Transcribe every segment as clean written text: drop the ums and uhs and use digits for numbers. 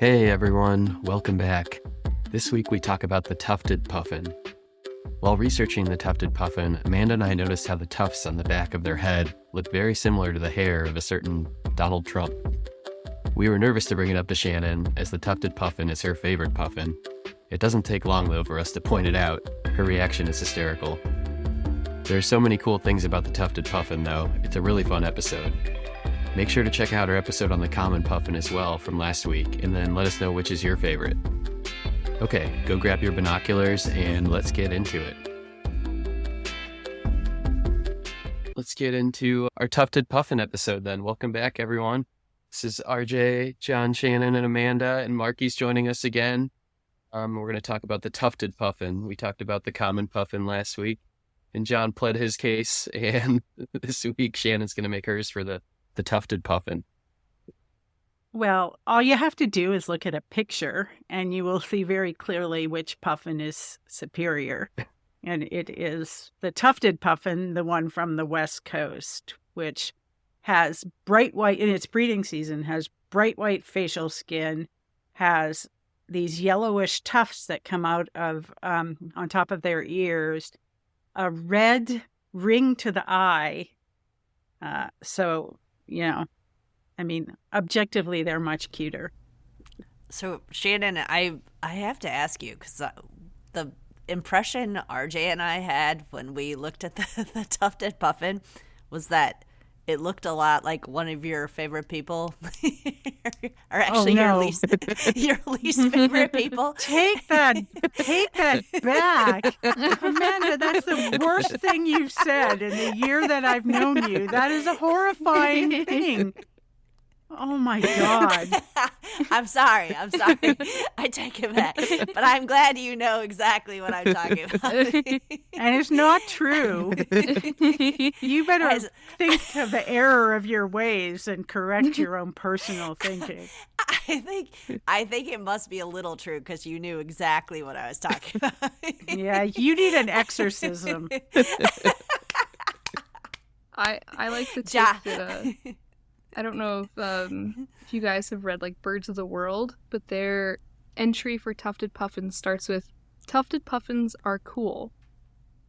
Hey everyone, welcome back. This week we talk about the Tufted Puffin. While researching the Tufted Puffin, Amanda and I noticed how the tufts on the back of their head look very similar to the hair of a certain Donald Trump. We were nervous to bring it up to Shannon, as the Tufted Puffin is her favorite puffin. It doesn't take long though for us to point it out. Her reaction is hysterical. There are so many cool things about the Tufted Puffin though, it's a really fun episode. Make sure to check out our episode on the common puffin as well from last week, and then let us know which is your favorite. Okay, go grab your binoculars and let's get into it. Let's get into our Tufted Puffin episode then. Welcome back, everyone. This is RJ, John, Shannon, and Amanda, and Marky's joining us again. We're going to talk about the Tufted Puffin. We talked about the common puffin last week, and John pled his case, and this week Shannon's going to make hers for the Tufted Puffin. Well, all you have to do is look at a picture and you will see very clearly which puffin is superior. And it is the Tufted Puffin, the one from the West Coast, which has bright white, in its breeding season, has bright white facial skin, has these yellowish tufts that come out of, on top of their ears, a red ring to the eye. Objectively, they're much cuter. So, Shannon, I have to ask you, because the impression RJ and I had when we looked at the Tufted Puffin was that it looked a lot like one of your favorite people, or actually your least favorite people. Take that back. Amanda, that's the worst thing you've said in the year that I've known you. That is a horrifying thing. Oh my God. I'm sorry. I take it back. But I'm glad you know exactly what I'm talking about. And it's not true. You better think of the error of your ways and correct your own personal thinking. I think it must be a little true because you knew exactly what I was talking about. Yeah, you need an exorcism. I like the take that I don't know if you guys have read like Birds of the World, but their entry for Tufted Puffins starts with, "Tufted Puffins are cool,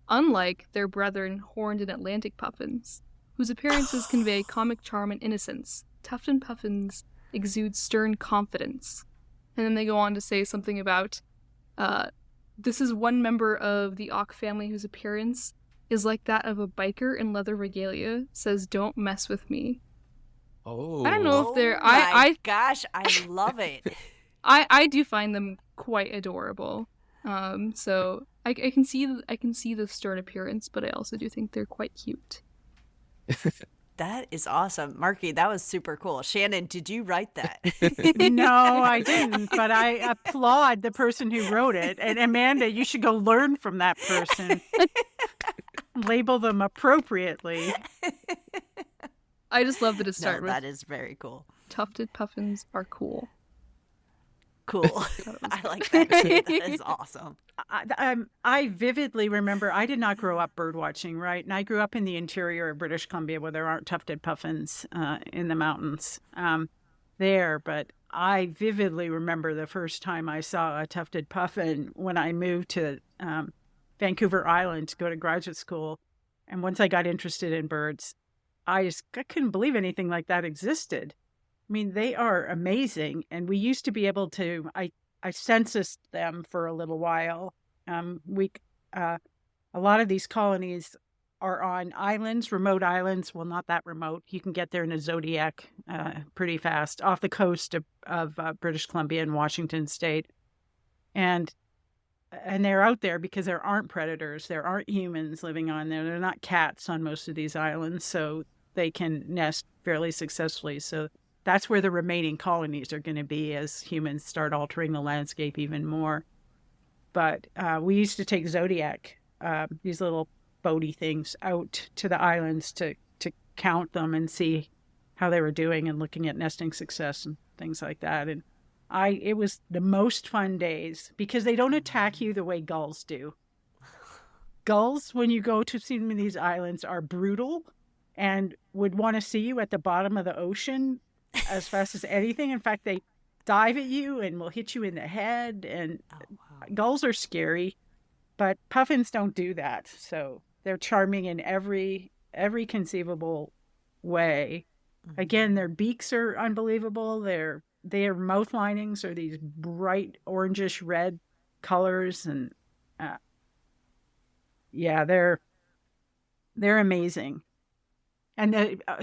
unlike their brethren horned and Atlantic puffins, whose appearances convey comic charm and innocence. Tufted Puffins exude stern confidence." And then they go on to say something about, "This is one member of the auk family whose appearance is like that of a biker in leather regalia, says don't mess with me." Oh, I don't know if they're. Gosh, I love it. I do find them quite adorable. So I can see the stern appearance, but I also do think they're quite cute. That is awesome, Marky. That was super cool. Shannon, did you write that? No, I didn't. But I applaud the person who wrote it. And Amanda, you should go learn from that person. Label them appropriately. I just love that it started with, that is very cool. "Tufted Puffins are cool." Cool. I like that too. That is awesome. I vividly remember, I did not grow up bird watching, right? And I grew up in the interior of British Columbia where there aren't tufted puffins in the mountains there. But I vividly remember the first time I saw a tufted puffin when I moved to Vancouver Island to go to graduate school. And once I got interested in birds, I couldn't believe anything like that existed. I mean, they are amazing. And we used to be able to, I censused them for a little while. A lot of these colonies are on islands, remote islands. Well, not that remote. You can get there in a Zodiac pretty fast off the coast of British Columbia and Washington State. And they're out there because there aren't predators. There aren't humans living on there. They're not cats on most of these islands, so they can nest fairly successfully. So that's where the remaining colonies are going to be as humans start altering the landscape even more. But we used to take Zodiac, these little boaty things, out to the islands to count them and see how they were doing and looking at nesting success and things like that. And it was the most fun days because they don't attack you the way gulls do. Gulls, when you go to see them in these islands, are brutal and would want to see you at the bottom of the ocean as fast as anything. In fact, dive at you and will hit you in the head. And Oh, wow. gulls are scary, but puffins don't do that. So they're charming in every conceivable way. Again, their beaks are unbelievable. Their mouth linings are these bright orangish red colors, and yeah, they're amazing. And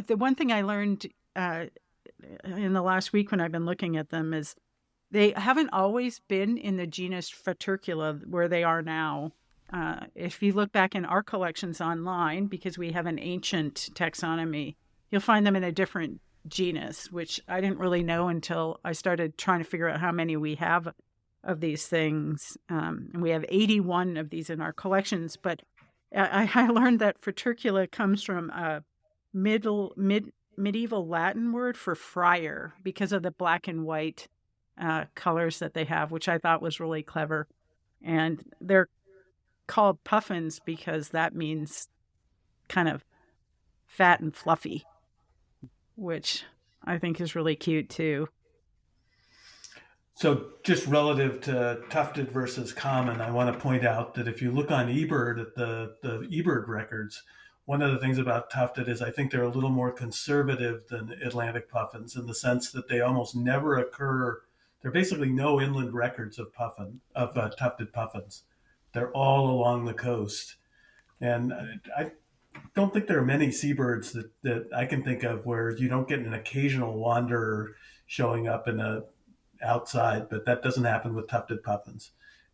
the one thing I learned in the last week when I've been looking at them is they haven't always been in the genus Fratercula where they are now. If you look back in our collections online, because we have an ancient taxonomy, you'll find them in a different genus, which I didn't really know until I started trying to figure out how many we have of these things. And we have 81 of these in our collections. But I learned that Fratercula comes from a medieval Latin word for friar because of the black and white colors that they have, which I thought was really clever. And they're called puffins because that means kind of fat and fluffy, which I think is really cute too. So just relative to tufted versus common, I want to point out that if you look on eBird at the eBird records, one of the things about tufted is I think they're a little more conservative than Atlantic puffins in the sense that they almost never occur. There are basically no inland records of tufted puffins. They're all along the coast. And I don't think there are many seabirds that I can think of where you don't get an occasional wanderer showing up in a outside, but that doesn't happen with tufted puffins.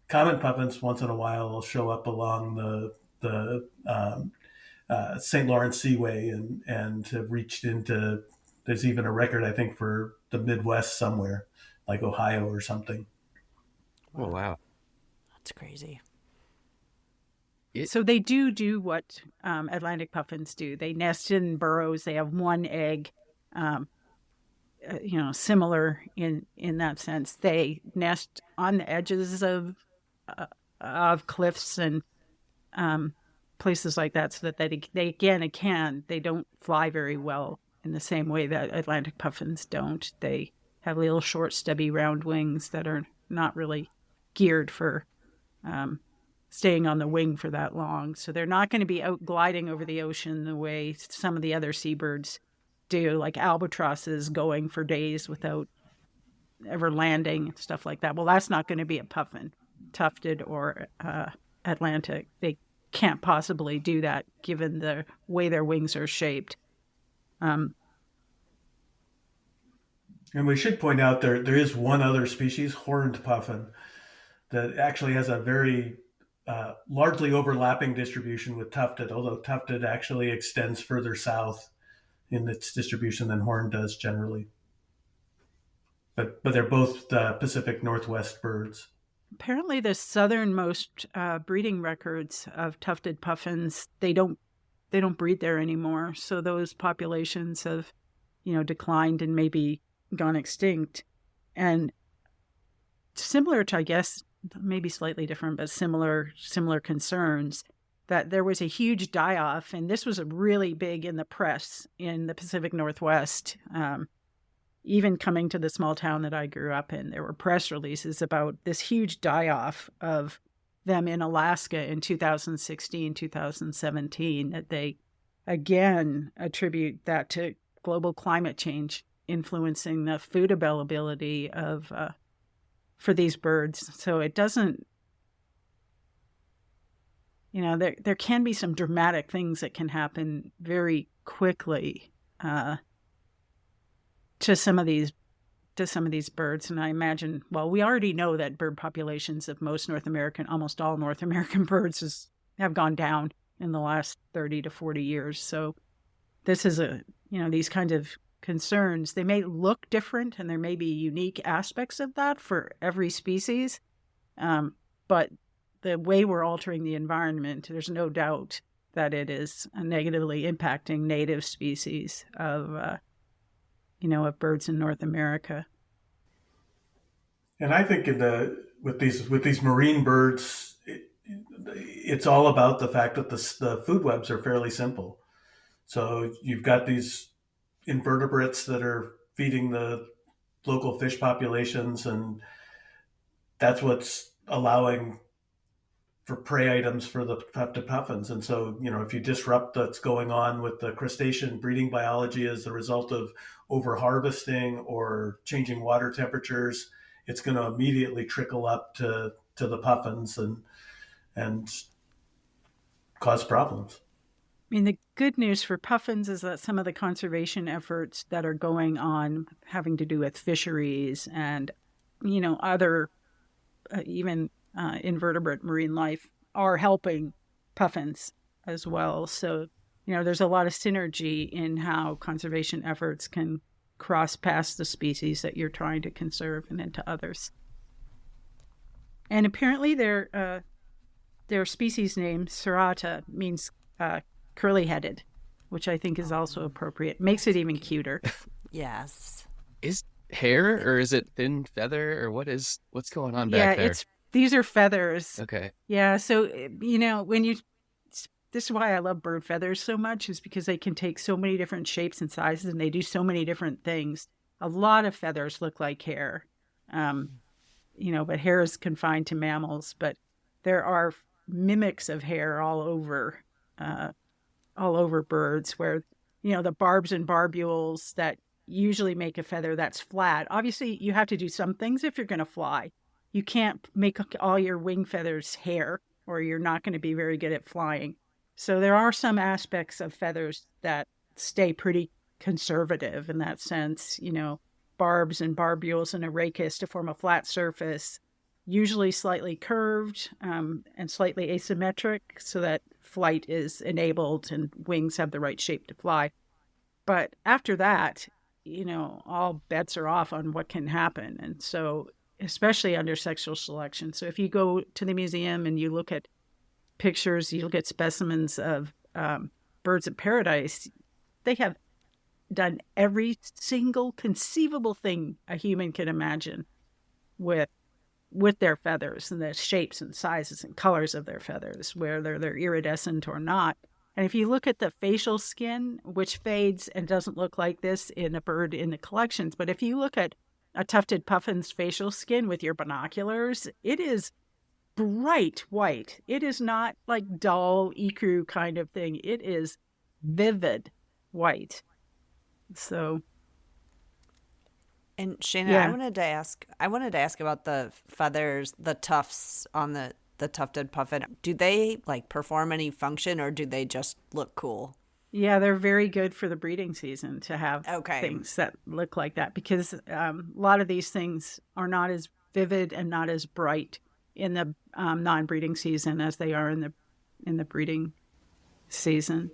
Common puffins once in a while will show up along the St. Lawrence Seaway and have reached into. There's even a record I think for the Midwest somewhere, like Ohio or something. Oh wow, That's crazy. So they do what Atlantic puffins do. They nest in burrows. They have one egg, similar in that sense. They nest on the edges of cliffs and places like that, so that they don't fly very well in the same way that Atlantic puffins don't. They have little short, stubby, round wings that are not really geared for staying on the wing for that long. So they're not going to be out gliding over the ocean the way some of the other seabirds do, like albatrosses going for days without ever landing, stuff like that. Well, that's not going to be a puffin, tufted or Atlantic. They can't possibly do that given the way their wings are shaped. And we should point out there is one other species, horned puffin, that actually has a very largely overlapping distribution with tufted, although tufted actually extends further south in its distribution than horned does generally. But they're both Pacific Northwest birds. Apparently, the southernmost breeding records of tufted puffins, they don't breed there anymore. So those populations have, declined and maybe gone extinct. And similar to, I guess, maybe slightly different, but similar concerns, that there was a huge die-off, and this was really big in the press in the Pacific Northwest. Even coming to the small town that I grew up in, there were press releases about this huge die-off of them in Alaska in 2016, 2017, that they, again, attribute that to global climate change influencing the food availability of for these birds. So it doesn't, there can be some dramatic things that can happen very quickly to some of these birds. And I imagine, well, we already know that bird populations of almost all North American birds have gone down in the last 30 to 40 years. So this is these kinds of concerns, they may look different and there may be unique aspects of that for every species. But the way we're altering the environment, there's no doubt that it is negatively impacting native species of birds in North America. And I think with these marine birds, it's all about the fact that the food webs are fairly simple. So you've got these invertebrates that are feeding the local fish populations, and that's what's allowing for prey items for the tufted puffins. And so, if you disrupt what's going on with the crustacean breeding biology as a result of over harvesting or changing water temperatures, it's going to immediately trickle up to the puffins and cause problems. I mean, the good news for puffins is that some of the conservation efforts that are going on having to do with fisheries and, other even invertebrate marine life are helping puffins as well. So, there's a lot of synergy in how conservation efforts can cross past the species that you're trying to conserve and into others. And apparently their species name, serrata, means curly-headed, which I think is also appropriate. Makes it even cuter. Yes. Is hair or is it thin feather or what's going on back there? These are feathers. Okay. Yeah, so this is why I love bird feathers so much, is because they can take so many different shapes and sizes and they do so many different things. A lot of feathers look like hair. But hair is confined to mammals, but there are mimics of hair all over birds where, the barbs and barbules that usually make a feather that's flat. Obviously, you have to do some things if you're going to fly. You can't make all your wing feathers hair or you're not going to be very good at flying. So there are some aspects of feathers that stay pretty conservative in that sense, barbs and barbules and a rachis to form a flat surface, usually slightly curved and slightly asymmetric so that flight is enabled and wings have the right shape to fly. But after that, all bets are off on what can happen. And so, especially under sexual selection. So if you go to the museum and you look at pictures, you look at specimens of birds of paradise, they have done every single conceivable thing a human can imagine with their feathers and the shapes and sizes and colors of their feathers, whether they're iridescent or not. And if you look at the facial skin, which fades and doesn't look like this in a bird in the collections, but if you look at a tufted puffin's facial skin with your binoculars, it is bright white. It is not like dull ecru kind of thing. It is vivid white. So, and Shannon, yeah. I wanted to ask about the feathers, the tufts on the tufted puffin. Do they perform any function or do they just look cool? Yeah, they're very good for the breeding season to have Okay. things that look like that because a lot of these things are not as vivid and not as bright in the non-breeding season as they are in the breeding season.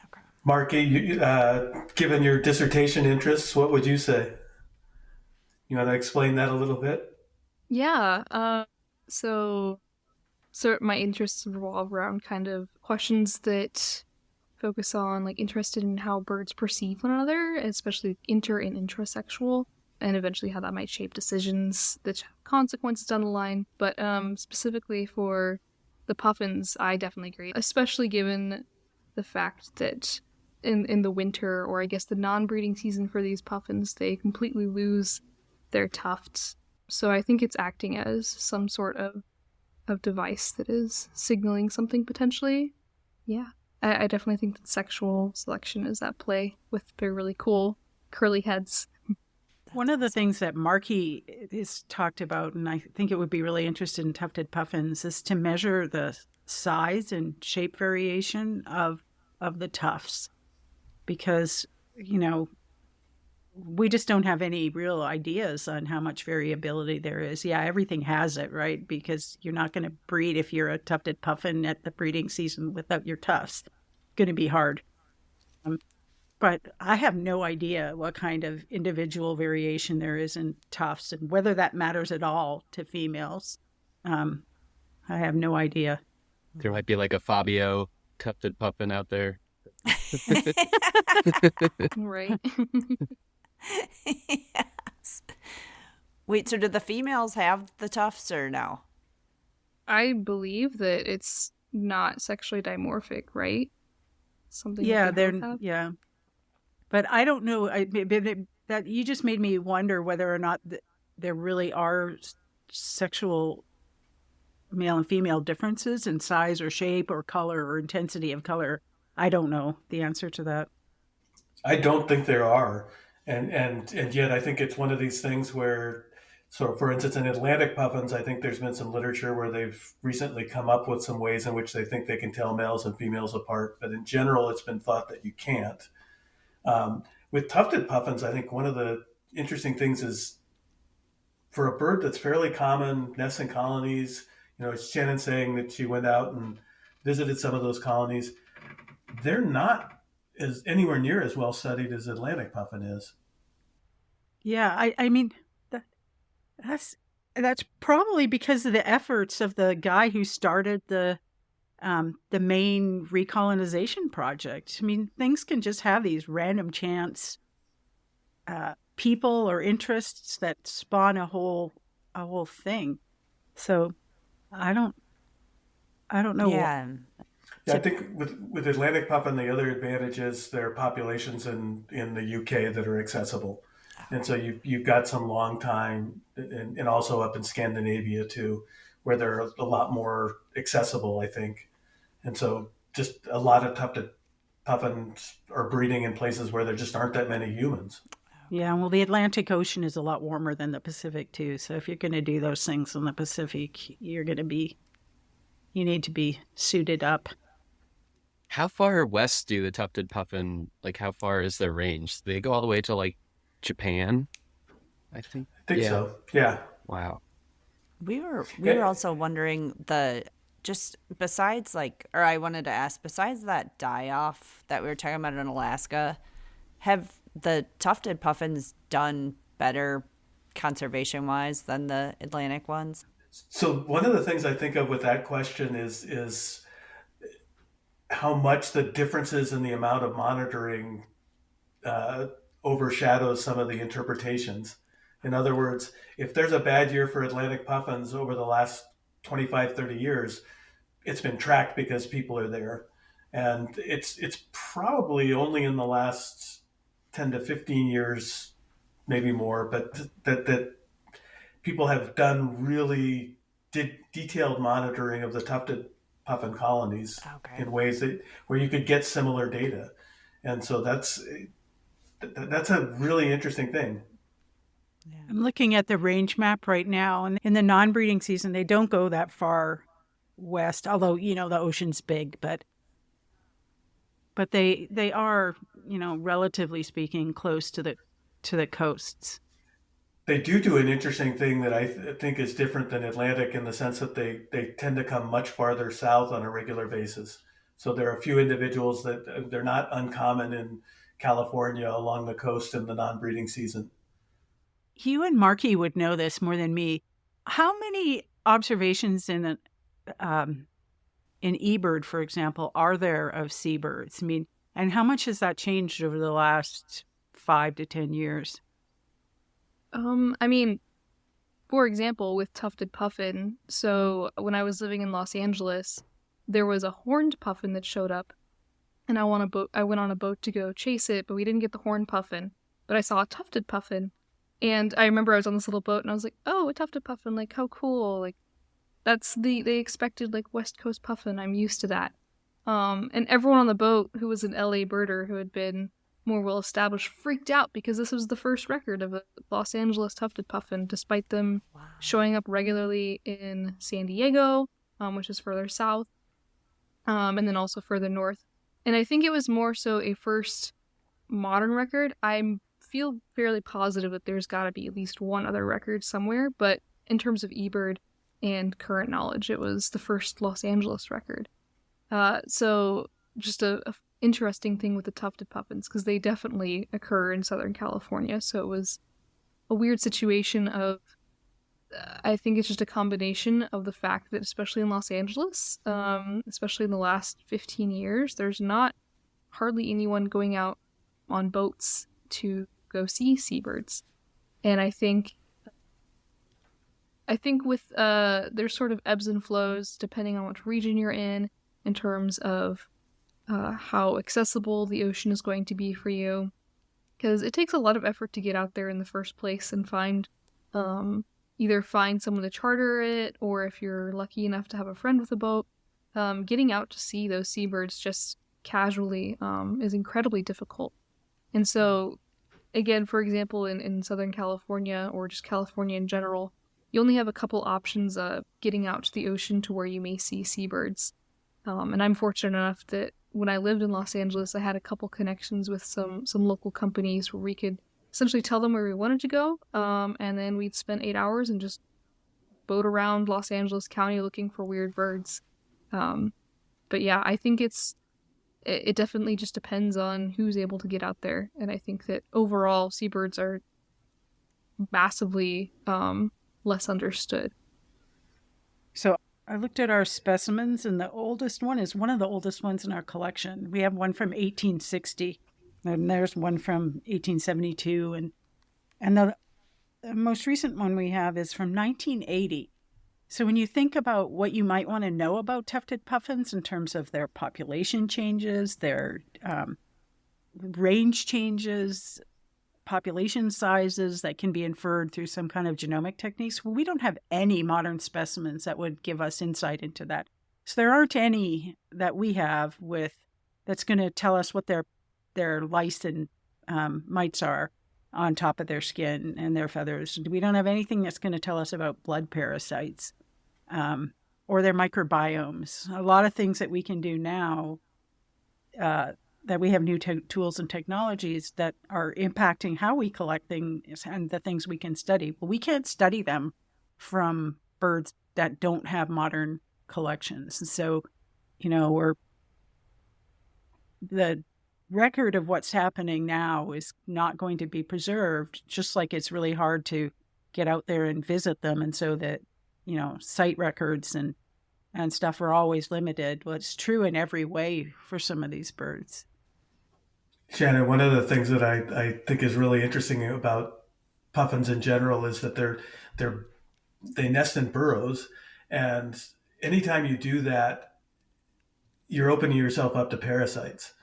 Okay. Marky, given your dissertation interests, what would you say? You want to explain that a little bit? Yeah. So my interests revolve around kind of questions that focus on interested in how birds perceive one another, especially inter and intrasexual, and eventually how that might shape decisions that have consequences down the line. But specifically for the puffins, I definitely agree, especially given the fact that in the winter, or I guess the non-breeding season for these puffins, they completely lose their tufts. So I think it's acting as some sort of device that is signaling something potentially. Yeah. I definitely think that sexual selection is at play with their really cool curly heads. One of the things that Marky has talked about, and I think it would be really interested in tufted puffins, is to measure the size and shape variation of the tufts. Because, we just don't have any real ideas on how much variability there is. Yeah, everything has it, right? Because you're not going to breed if you're a tufted puffin at the breeding season without your tufts. It's going to be hard. But I have no idea what kind of individual variation there is in tufts and whether that matters at all to females. I have no idea. There might be like a Fabio tufted puffin out there. Right. Yes. Wait, so do the females have the tufts or no? I believe that it's not sexually dimorphic, right? Something. Yeah, that they both have? yeah. But I don't know. that you just made me wonder whether or not there really are sexual male and female differences in size or shape or color or intensity of color. I don't know the answer to that. I don't think there are, and yet I think it's one of these things where, so for instance, in Atlantic puffins, I think there's been some literature where they've recently come up with some ways in which they think they can tell males and females apart, but in general, it's been thought that you can't. With tufted puffins, I think one of the interesting things is for a bird that's fairly common, nests in colonies. Shannon saying that she went out and visited some of those colonies. They're not as anywhere near as well studied as Atlantic puffin is. Yeah, I mean, that's probably because of the efforts of the guy who started the main recolonization project. I mean, things can just have these random chance people or interests that spawn a whole thing. So I don't know. Yeah. Yeah, I think with Atlantic puffin, the other advantage is there are populations in the UK that are accessible. And so you've got some long time, and also up in Scandinavia too, where they're a lot more accessible, I think. And so just a lot of tufted puffins are breeding in places where there just aren't that many humans. Yeah, well, the Atlantic Ocean is a lot warmer than the Pacific too. So if you're going to do those things in the Pacific, you need to be suited up. How far west do the tufted puffin, how far is their range? Do they go all the way to Japan? I think so. Yeah. Wow. We were also wondering besides that die-off that we were talking about in Alaska, have the tufted puffins done better conservation-wise than the Atlantic ones? So one of the things I think of with that question is how much the differences in the amount of monitoring overshadows some of the interpretations. In other words, if there's a bad year for Atlantic puffins over the last 25, 30 years, it's been tracked because people are there. And it's probably only in the last 10 to 15 years, maybe more, but that people have done really detailed monitoring of the tufted puffin colonies in ways where you could get similar data. And so that's a really interesting thing. Yeah. I'm looking at the range map right now, and in the non-breeding season, they don't go that far west, although, the ocean's big, but they are, relatively speaking, close to the coasts. They do an interesting thing that I think is different than Atlantic in the sense that they tend to come much farther south on a regular basis. So there are a few individuals that they're not uncommon in California along the coast in the non-breeding season. You and Marky would know this more than me. How many observations in eBird, for example, are there of seabirds? I mean, and how much has that changed over the last 5 to 10 years? I mean, for example, with tufted puffin, so when I was living in Los Angeles, there was a horned puffin that showed up, and I went on a boat to go chase it, but we didn't get the horned puffin, but I saw a tufted puffin, and I remember I was on this little boat, and I was like, oh, a tufted puffin, how cool, that's they expected, West Coast puffin, I'm used to that, and everyone on the boat who was an LA birder who had been more well established freaked out because this was the first record of a Los Angeles tufted puffin, despite them showing up regularly in San Diego, which is further south, and then also further north. And I think it was more so a first modern record. I feel fairly positive that there's got to be at least one other record somewhere, but in terms of eBird and current knowledge, it was the first Los Angeles record. So just a interesting thing with the tufted puffins, because they definitely occur in Southern California, so it was a weird situation of I think it's just a combination of the fact that, especially in Los Angeles, especially in the last 15 years, there's not hardly anyone going out on boats to go see seabirds. And I think with there's sort of ebbs and flows depending on which region you're in terms of how accessible the ocean is going to be for you. because it takes a lot of effort to get out there in the first place and find either find someone to charter it, or if you're lucky enough to have a friend with a boat, getting out to see those seabirds just casually is incredibly difficult. And so, again, for example, in Southern California, or just California in general, you only have a couple options of getting out to the ocean to where you may see seabirds. And I'm fortunate enough that when I lived in Los Angeles, I had a couple connections with some local companies where we could essentially tell them where we wanted to go, and then we'd spend 8 hours and just boat around Los Angeles County looking for weird birds. But yeah, I think it definitely just depends on who's able to get out there, and I think that overall seabirds are massively less understood. So I looked at our specimens, and the oldest one is one of the oldest ones in our collection. We have one from 1860, and there's one from 1872, and the most recent one we have is from 1980. So when you think about what you might want to know about tufted puffins in terms of their population changes, their range changes, population sizes that can be inferred through some kind of genomic techniques, well, we don't have any modern specimens that would give us insight into that. So there aren't any that we have that's going to tell us what their lice and mites are on top of their skin and their feathers. We don't have anything that's going to tell us about blood parasites or their microbiomes. A lot of things that we can do now that we have new tools and technologies that are impacting how we collect things and the things we can study. Well, we can't study them from birds that don't have modern collections. So, the record of what's happening now is not going to be preserved, just like it's really hard to get out there and visit them. And so that, site records and stuff are always limited. Well, it's true in every way for some of these birds. Shannon, one of the things that I think is really interesting about puffins in general is that they nest in burrows, and anytime you do that, you're opening yourself up to parasites.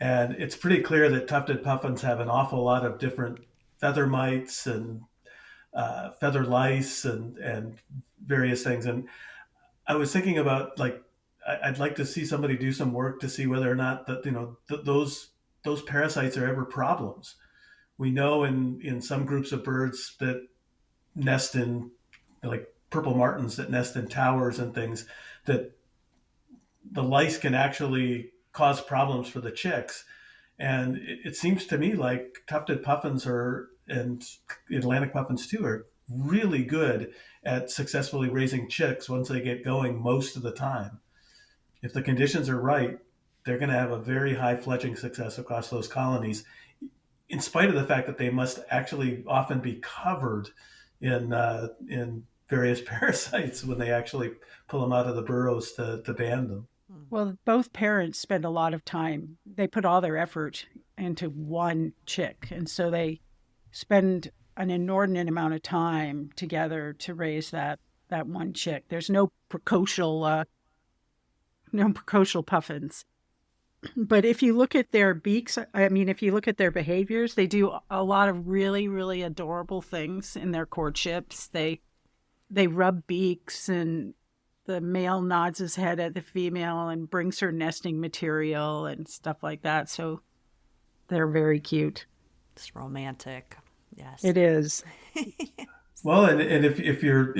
And it's pretty clear that tufted puffins have an awful lot of different feather mites and feather lice and various things. And I was thinking about, I'd like to see somebody do some work to see whether or not that those parasites are ever problems. We know in some groups of birds that nest in, like purple martins that nest in towers and things, that the lice can actually cause problems for the chicks. And it seems to me like tufted puffins and Atlantic puffins too are really good at successfully raising chicks once they get going most of the time. If the conditions are right, they're going to have a very high fledging success across those colonies, in spite of the fact that they must actually often be covered in various parasites when they actually pull them out of the burrows to band them. Well, both parents spend a lot of time. They put all their effort into one chick, and so they spend an inordinate amount of time together to raise that one chick. There's no precocial puffins. But if you look at their beaks, if you look at their behaviors, they do a lot of really, really adorable things in their courtships. They rub beaks, and the male nods his head at the female and brings her nesting material and stuff like that. So they're very cute. It's romantic. Yes, it is. Well, and if your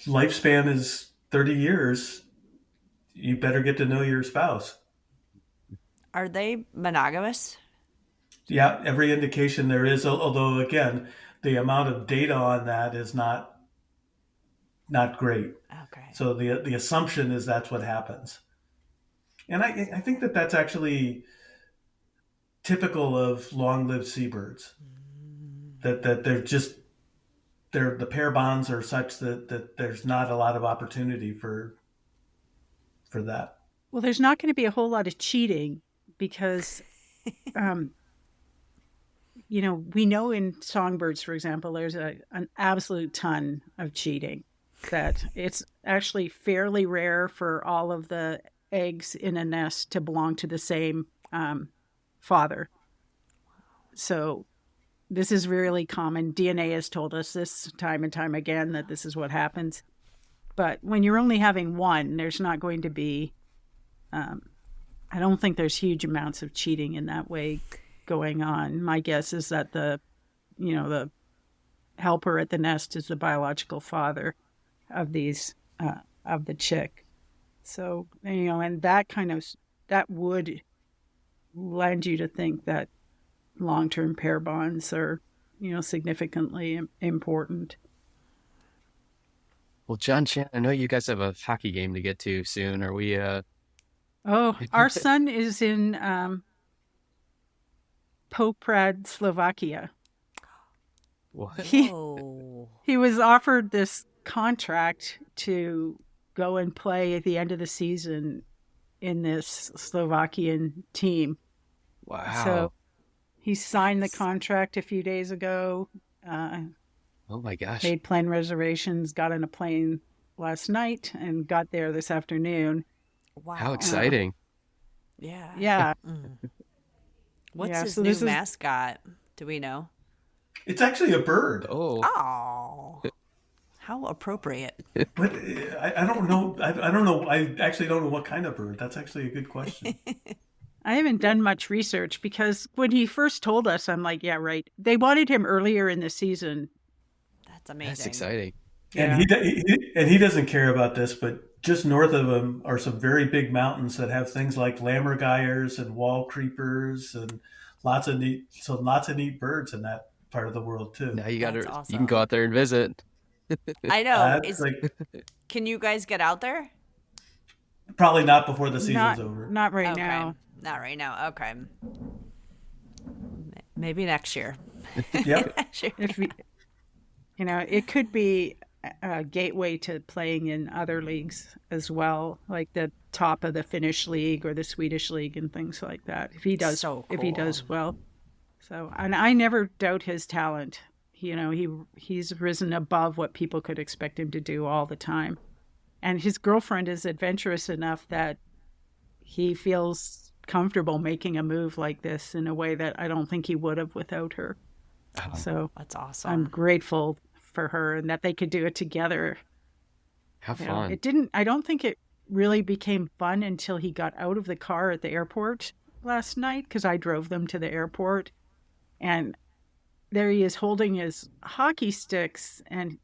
lifespan is 30 years, you better get to know your spouse. Are they monogamous? Yeah, every indication there is, although again, the amount of data on that is not great. Okay. So the assumption is that's what happens. And I think that's actually typical of long-lived seabirds. That the pair bonds are such that there's not a lot of opportunity for that. Well, there's not going to be a whole lot of cheating because, we know in songbirds, for example, there's an absolute ton of cheating. That it's actually fairly rare for all of the eggs in a nest to belong to the same father. So this is really common. DNA has told us this time and time again that this is what happens. But when you're only having one, there's not going to be, I don't think there's huge amounts of cheating in that way going on. My guess is that the helper at the nest is the biological father of these, of the chick. So, and that would lend you to think that long-term pair bonds are, significantly important. Well, John, Shannon, I know you guys have a hockey game to get to soon. Are we? Our son is in Poprad, Slovakia. What? He was offered this contract to go and play at the end of the season in this Slovakian team. Wow. So he signed the contract a few days ago. Oh my gosh. Made plane reservations, got on a plane last night, and got there this afternoon. Wow. How exciting. Yeah. Yeah. What's his new mascot? Do we know? It's actually a bird. Oh. How appropriate. But I don't know. I don't know. I actually don't know what kind of bird. That's actually a good question. I haven't done much research because when he first told us, I'm like, yeah, right. They wanted him earlier in the season. That's amazing. That's exciting. And he doesn't care about this, but just north of him are some very big mountains that have things like lammergeiers and wall creepers and lots of neat birds in that part of the world too. Now you Awesome. You can go out there and visit. I know. Can you guys get out there? Probably not before the season's over. Not right now. Not right now. Okay. Maybe next year. Yep. If we, it could be a gateway to playing in other leagues as well, like the top of the Finnish league or the Swedish league and things like that. If he does, if he does well. So, and I never doubt his talent. He's risen above what people could expect him to do all the time. And his girlfriend is adventurous enough that he feels comfortable making a move like this in a way that I don't think he would have without her. Oh, so that's awesome. I'm grateful for her and that they could do it together. How fun. I don't think it really became fun until he got out of the car at the airport last night, because I drove them to the airport. And there he is holding his hockey sticks, and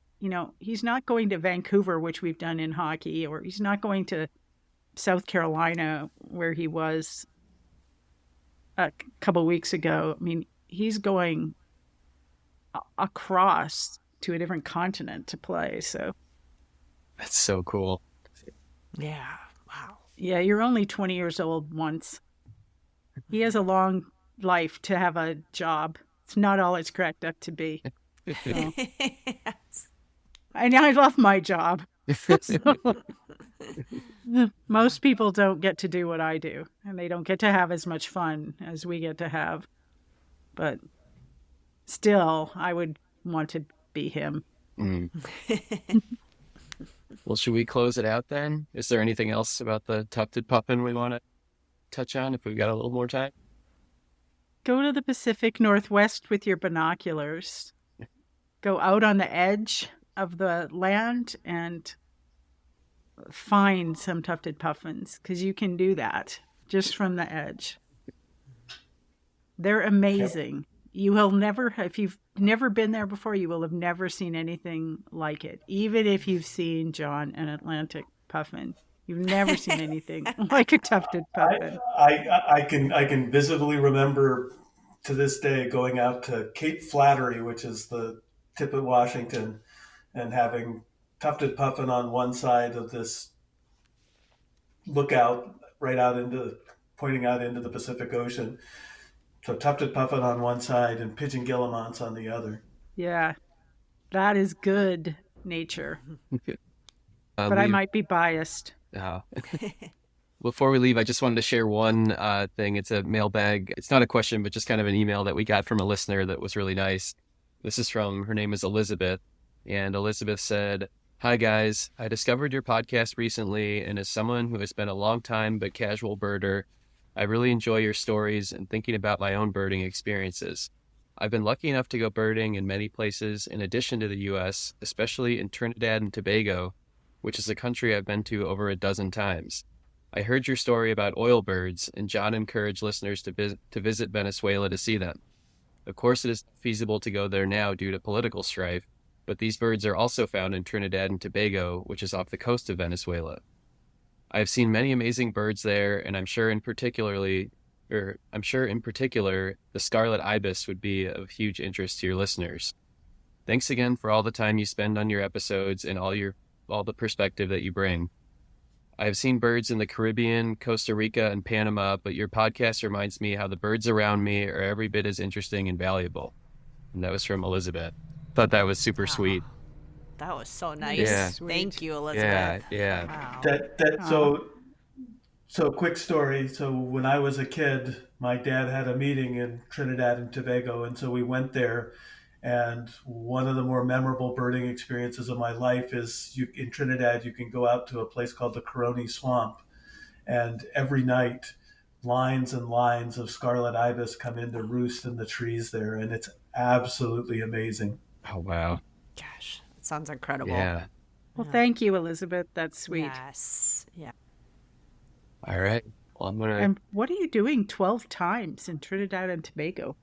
he's not going to Vancouver, which we've done in hockey, or he's not going to South Carolina where he was a couple of weeks ago. I mean, he's going across to a different continent to play. So that's so cool. Yeah. Wow. Yeah, you're only 20 years old once. He has a long life to have a job. It's not all it's cracked up to be. So. Yes. And I love my job. So, most people don't get to do what I do, and they don't get to have as much fun as we get to have. But still, I would want to be him. Mm. Well, should we close it out then? Is there anything else about the Tufted Puffin we want to touch on if we've got a little more time? Go to the Pacific Northwest with your binoculars. Go out on the edge of the land and find some tufted puffins, because you can do that just from the edge. They're amazing. You will never, if you've never been there before, you will have never seen anything like it. Even if you've seen, John, an Atlantic puffin, you've never seen anything like a tufted puffin. I can visibly remember to this day going out to Cape Flattery, which is the tip of Washington, and having tufted puffin on one side of this lookout pointing out into the Pacific Ocean. So tufted puffin on one side and pigeon guillemots on the other. Yeah, that is good nature. But I might be biased. Before we leave, I just wanted to share one thing. It's a mailbag. It's not a question, but just kind of an email that we got from a listener that was really nice. This is her name is Elizabeth. And Elizabeth said, "Hi guys, I discovered your podcast recently, and as someone who has been a long time but casual birder, I really enjoy your stories and thinking about my own birding experiences. I've been lucky enough to go birding in many places in addition to the U.S., especially in Trinidad and Tobago, which is a country I've been to over a dozen times. I heard your story about oil birds, and John encouraged listeners to visit Venezuela to see them. Of course, it is feasible to go there now due to political strife, but these birds are also found in Trinidad and Tobago, which is off the coast of Venezuela. I have seen many amazing birds there, and I'm sure in particular, the scarlet ibis would be of huge interest to your listeners. Thanks again for all the time you spend on your episodes and all the perspective that you bring. I have seen birds in the Caribbean, Costa Rica, and Panama, but your podcast reminds me how the birds around me are every bit as interesting and valuable. And that was from Elizabeth. Thought that was super sweet. That was so nice. Yeah. Thank you, Elizabeth. Yeah. Wow. So quick story. So when I was a kid, my dad had a meeting in Trinidad and Tobago, and so we went there. And one of the more memorable birding experiences of my life is in Trinidad, you can go out to a place called the Coroni Swamp. And every night, lines and lines of scarlet ibis come in to roost in the trees there. And it's absolutely amazing. Oh, wow. Gosh, it sounds incredible. Yeah. Well, thank you, Elizabeth. That's sweet. Yes. Yeah. All right. Well, I'm going to... And what are you doing 12 times in Trinidad and Tobago?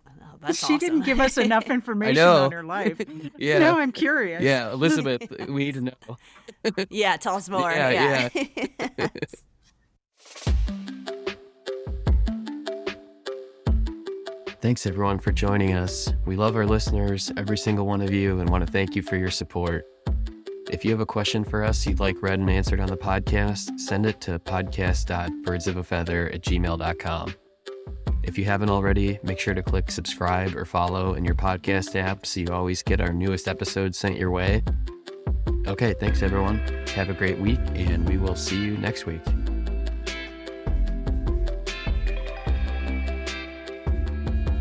Oh, that's She awesome. didn't give us enough information know. on her life. Yeah. Now I'm curious. Yeah, Elizabeth, we need to know. Yeah, tell us more. Yeah. Thanks, everyone, for joining us. We love our listeners, every single one of you, and want to thank you for your support. If you have a question for us you'd like read and answered on the podcast, send it to podcast.birdsofafeather@gmail.com. If you haven't already, make sure to click subscribe or follow in your podcast app so you always get our newest episodes sent your way. Okay, thanks, everyone. Have a great week, and we will see you next week.